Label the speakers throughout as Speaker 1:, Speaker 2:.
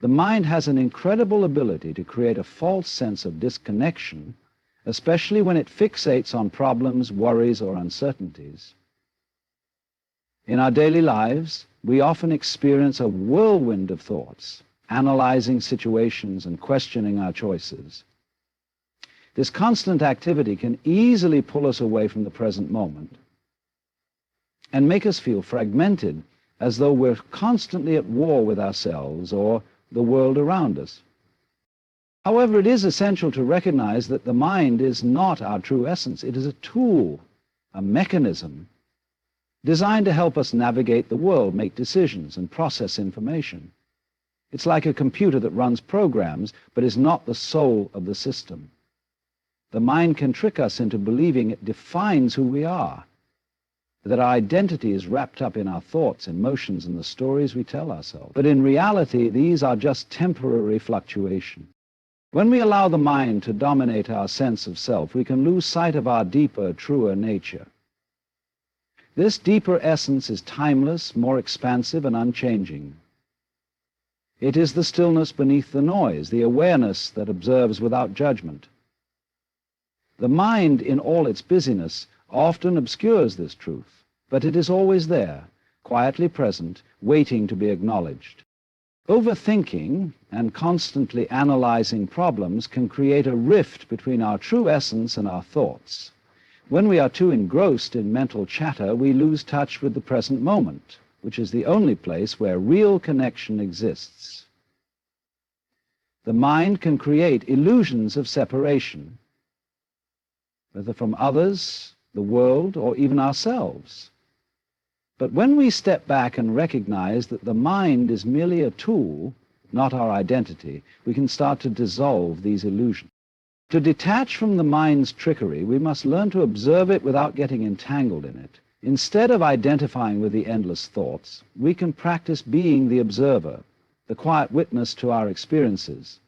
Speaker 1: The mind has an incredible ability to create a false sense of disconnection, especially when it fixates on problems, worries, or uncertainties. In our daily lives, we often experience a whirlwind of thoughts, analyzing situations and questioning our choices. This constant activity can easily pull us away from the present moment and make us feel fragmented, as though we're constantly at war with ourselves or the world around us. However, it is essential to recognize that the mind is not our true essence. It is a tool, a mechanism, designed to help us navigate the world, make decisions, and process information. It's like a computer that runs programs, but is not the soul of the system. The mind can trick us into believing it defines who we are, that our identity is wrapped up in our thoughts, emotions, and the stories we tell ourselves. But in reality, these are just temporary fluctuations. When we allow the mind to dominate our sense of self, we can lose sight of our deeper, truer nature. This deeper essence is timeless, more expansive, and unchanging. It is the stillness beneath the noise, the awareness that observes without judgment. The mind, in all its busyness, often obscures this truth, but it is always there, quietly present, waiting to be acknowledged. Overthinking and constantly analyzing problems can create a rift between our true essence and our thoughts. When we are too engrossed in mental chatter, we lose touch with the present moment, which is the only place where real connection exists. The mind can create illusions of separation, whether from others, the world, or even ourselves. But when we step back and recognize that the mind is merely a tool, not our identity, we can start to dissolve these illusions. To detach from the mind's trickery, we must learn to observe it without getting entangled in it. Instead of identifying with the endless thoughts, we can practice being the observer, the quiet witness to our experiences.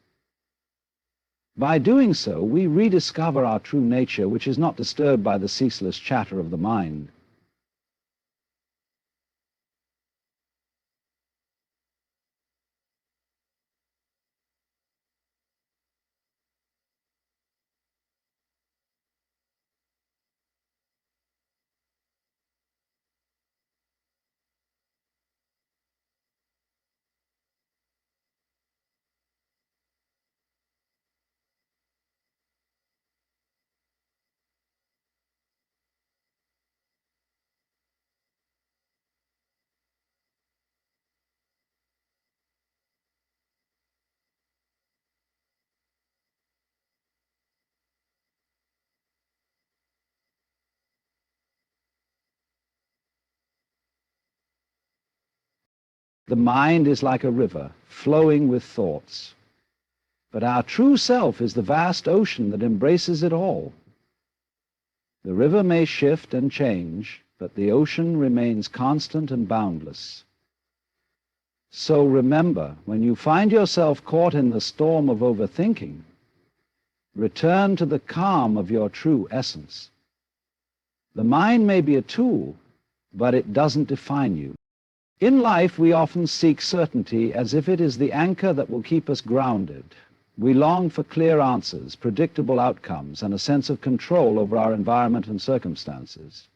Speaker 1: By doing so, we rediscover our true nature, which is not disturbed by the ceaseless chatter of the mind. The mind is like a river, flowing with thoughts. But our true self is the vast ocean that embraces it all. The river may shift and change, but the ocean remains constant and boundless. So remember, when you find yourself caught in the storm of overthinking, return to the calm of your true essence. The mind may be a tool, but it doesn't define you. In life, we often seek certainty as if it is the anchor that will keep us grounded. We long for clear answers, predictable outcomes, and a sense of control over our environment and circumstances.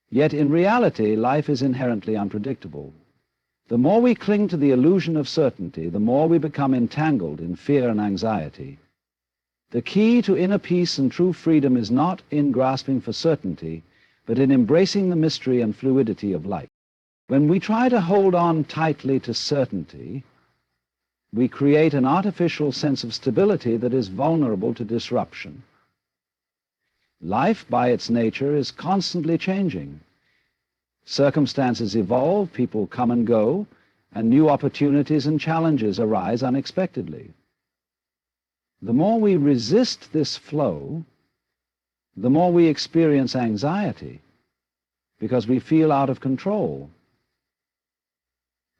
Speaker 1: Yet in reality, life is inherently unpredictable. The more we cling to the illusion of certainty, the more we become entangled in fear and anxiety. The key to inner peace and true freedom is not in grasping for certainty, but in embracing the mystery and fluidity of life. When we try to hold on tightly to certainty, we create an artificial sense of stability that is vulnerable to disruption. Life, by its nature, is constantly changing. Circumstances evolve, people come and go, and new opportunities and challenges arise unexpectedly. The more we resist this flow, the more we experience anxiety, because we feel out of control.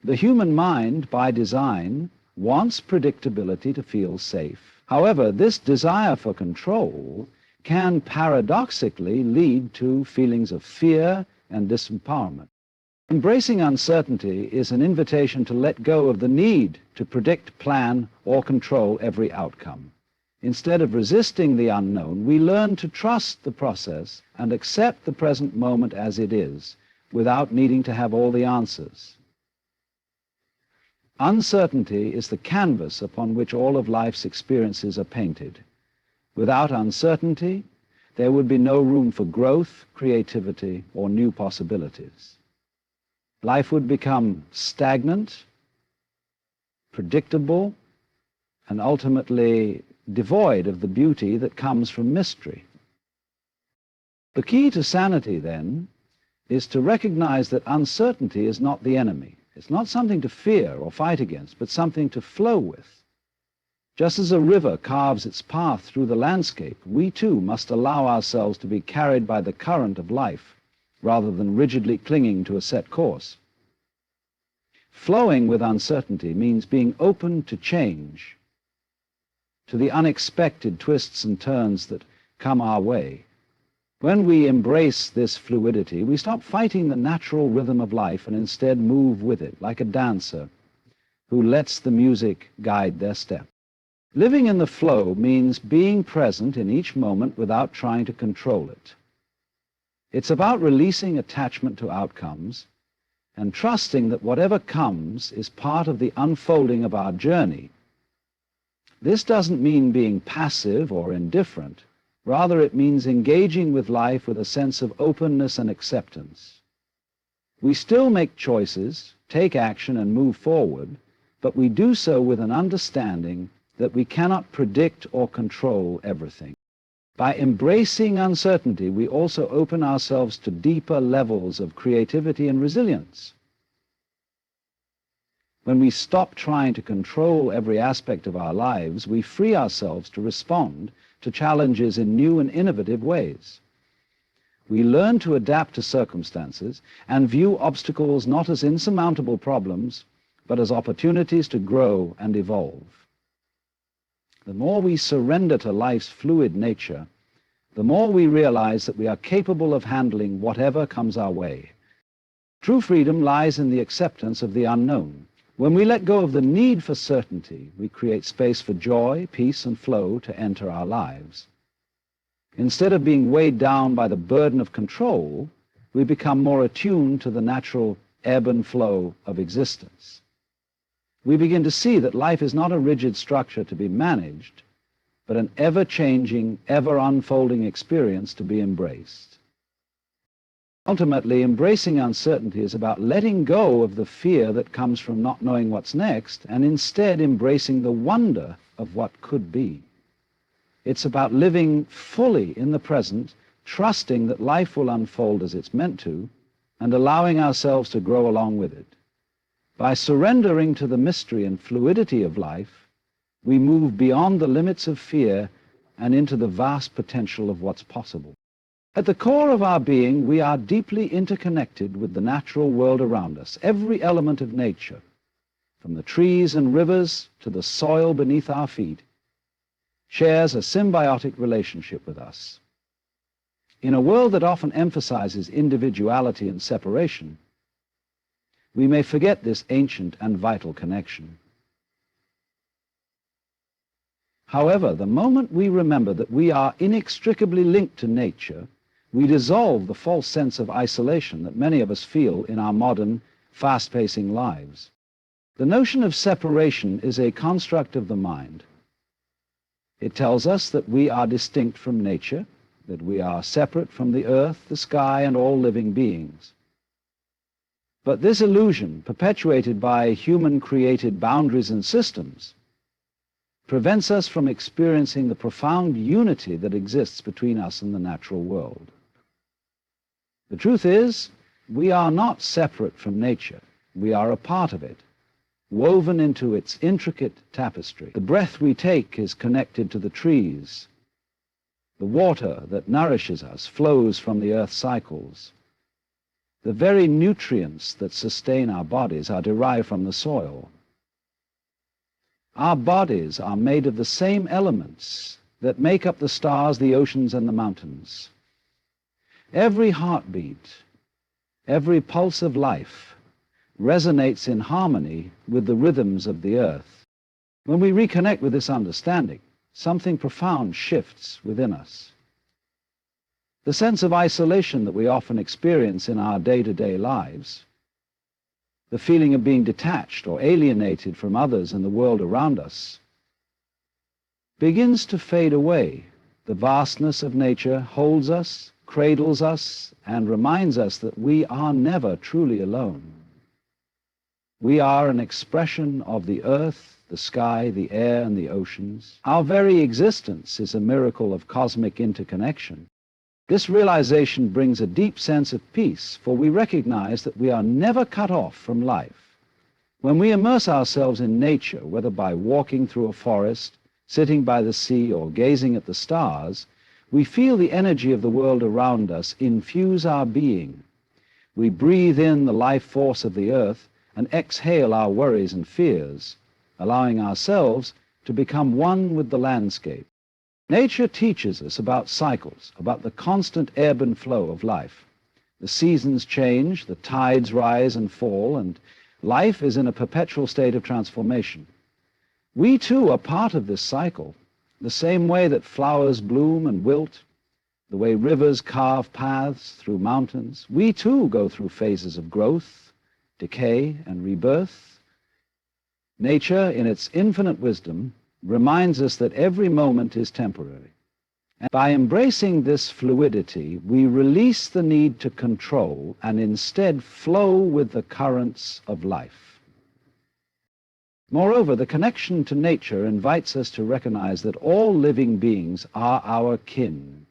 Speaker 1: The human mind, by design, wants predictability to feel safe. However, this desire for control can paradoxically lead to feelings of fear and disempowerment. Embracing uncertainty is an invitation to let go of the need to predict, plan, or control every outcome. Instead of resisting the unknown, we learn to trust the process and accept the present moment as it is, without needing to have all the answers. Uncertainty is the canvas upon which all of life's experiences are painted. Without uncertainty, there would be no room for growth, creativity, or new possibilities. Life would become stagnant, predictable, and ultimately devoid of the beauty that comes from mystery. The key to sanity, then, is to recognize that uncertainty is not the enemy. It's not something to fear or fight against, but something to flow with. Just as a river carves its path through the landscape, we too must allow ourselves to be carried by the current of life, rather than rigidly clinging to a set course. Flowing with uncertainty means being open to change, to the unexpected twists and turns that come our way. When we embrace this fluidity, we stop fighting the natural rhythm of life and instead move with it, like a dancer who lets the music guide their step. Living in the flow means being present in each moment without trying to control it. It's about releasing attachment to outcomes and trusting that whatever comes is part of the unfolding of our journey. This doesn't mean being passive or indifferent. Rather, it means engaging with life with a sense of openness and acceptance. We still make choices, take action, and move forward, but we do so with an understanding that we cannot predict or control everything. By embracing uncertainty, we also open ourselves to deeper levels of creativity and resilience. When we stop trying to control every aspect of our lives, we free ourselves to respond to challenges in new and innovative ways. We learn to adapt to circumstances and view obstacles not as insurmountable problems, but as opportunities to grow and evolve. The more we surrender to life's fluid nature, the more we realize that we are capable of handling whatever comes our way. True freedom lies in the acceptance of the unknown. When we let go of the need for certainty, we create space for joy, peace, and flow to enter our lives. Instead of being weighed down by the burden of control, we become more attuned to the natural ebb and flow of existence. We begin to see that life is not a rigid structure to be managed, but an ever-changing, ever-unfolding experience to be embraced. Ultimately, embracing uncertainty is about letting go of the fear that comes from not knowing what's next, and instead embracing the wonder of what could be. It's about living fully in the present, trusting that life will unfold as it's meant to, and allowing ourselves to grow along with it. By surrendering to the mystery and fluidity of life, we move beyond the limits of fear and into the vast potential of what's possible. At the core of our being, we are deeply interconnected with the natural world around us. Every element of nature, from the trees and rivers to the soil beneath our feet, shares a symbiotic relationship with us. In a world that often emphasizes individuality and separation, we may forget this ancient and vital connection. However, the moment we remember that we are inextricably linked to nature, we dissolve the false sense of isolation that many of us feel in our modern, fast-pacing lives. The notion of separation is a construct of the mind. It tells us that we are distinct from nature, that we are separate from the earth, the sky, and all living beings. But this illusion, perpetuated by human-created boundaries and systems, prevents us from experiencing the profound unity that exists between us and the natural world. The truth is, we are not separate from nature. We are a part of it, woven into its intricate tapestry. The breath we take is connected to the trees. The water that nourishes us flows from the earth's cycles. The very nutrients that sustain our bodies are derived from the soil. Our bodies are made of the same elements that make up the stars, the oceans, and the mountains. Every heartbeat, every pulse of life, resonates in harmony with the rhythms of the earth. When we reconnect with this understanding, something profound shifts within us. The sense of isolation that we often experience in our day-to-day lives, the feeling of being detached or alienated from others and the world around us, begins to fade away. The vastness of nature holds us, cradles us, and reminds us that we are never truly alone. We are an expression of the earth, the sky, the air, and the oceans. Our very existence is a miracle of cosmic interconnection. This realization brings a deep sense of peace, for we recognize that we are never cut off from life. When we immerse ourselves in nature, whether by walking through a forest, sitting by the sea, or gazing at the stars, we feel the energy of the world around us infuse our being. We breathe in the life force of the earth and exhale our worries and fears, allowing ourselves to become one with the landscape. Nature teaches us about cycles, about the constant ebb and flow of life. The seasons change, the tides rise and fall, and life is in a perpetual state of transformation. We too are part of this cycle, the same way that flowers bloom and wilt, the way rivers carve paths through mountains. We too go through phases of growth, decay, and rebirth. Nature, in its infinite wisdom, reminds us that every moment is temporary. And by embracing this fluidity, we release the need to control and instead flow with the currents of life. Moreover, the connection to nature invites us to recognize that all living beings are our kin.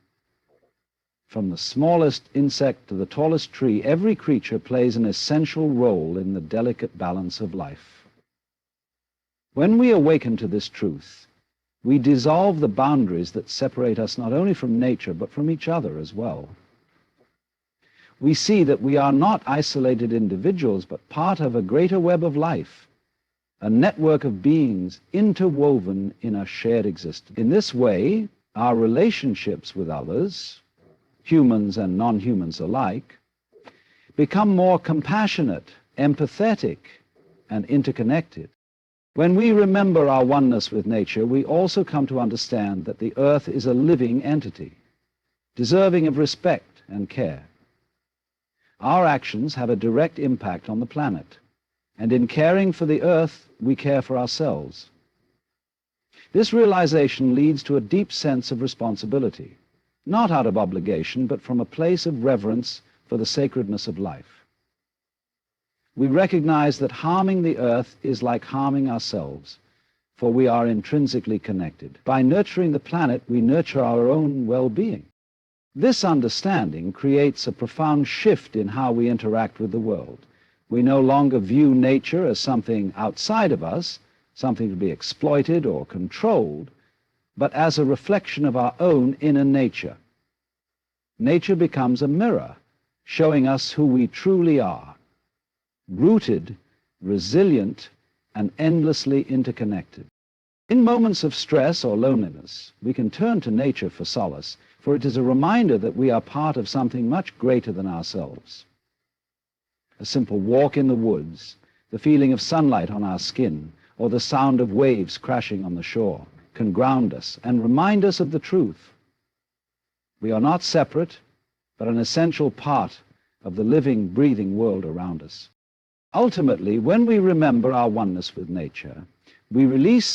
Speaker 1: From the smallest insect to the tallest tree, every creature plays an essential role in the delicate balance of life. When we awaken to this truth, we dissolve the boundaries that separate us not only from nature, but from each other as well. We see that we are not isolated individuals, but part of a greater web of life, a network of beings interwoven in a shared existence. In this way, our relationships with others, humans and non-humans alike, become more compassionate, empathetic, and interconnected. When we remember our oneness with nature, we also come to understand that the earth is a living entity, deserving of respect and care. Our actions have a direct impact on the planet, and in caring for the earth, we care for ourselves. This realization leads to a deep sense of responsibility, not out of obligation, but from a place of reverence for the sacredness of life. We recognize that harming the earth is like harming ourselves, for we are intrinsically connected. By nurturing the planet, we nurture our own well-being. This understanding creates a profound shift in how we interact with the world. We no longer view nature as something outside of us, something to be exploited or controlled, but as a reflection of our own inner nature. Nature becomes a mirror, showing us who we truly are, rooted, resilient, and endlessly interconnected. In moments of stress or loneliness, we can turn to nature for solace, for it is a reminder that we are part of something much greater than ourselves. A simple walk in the woods, the feeling of sunlight on our skin, or the sound of waves crashing on the shore can ground us and remind us of the truth. We are not separate, but an essential part of the living, breathing world around us. Ultimately, when we remember our oneness with nature, we release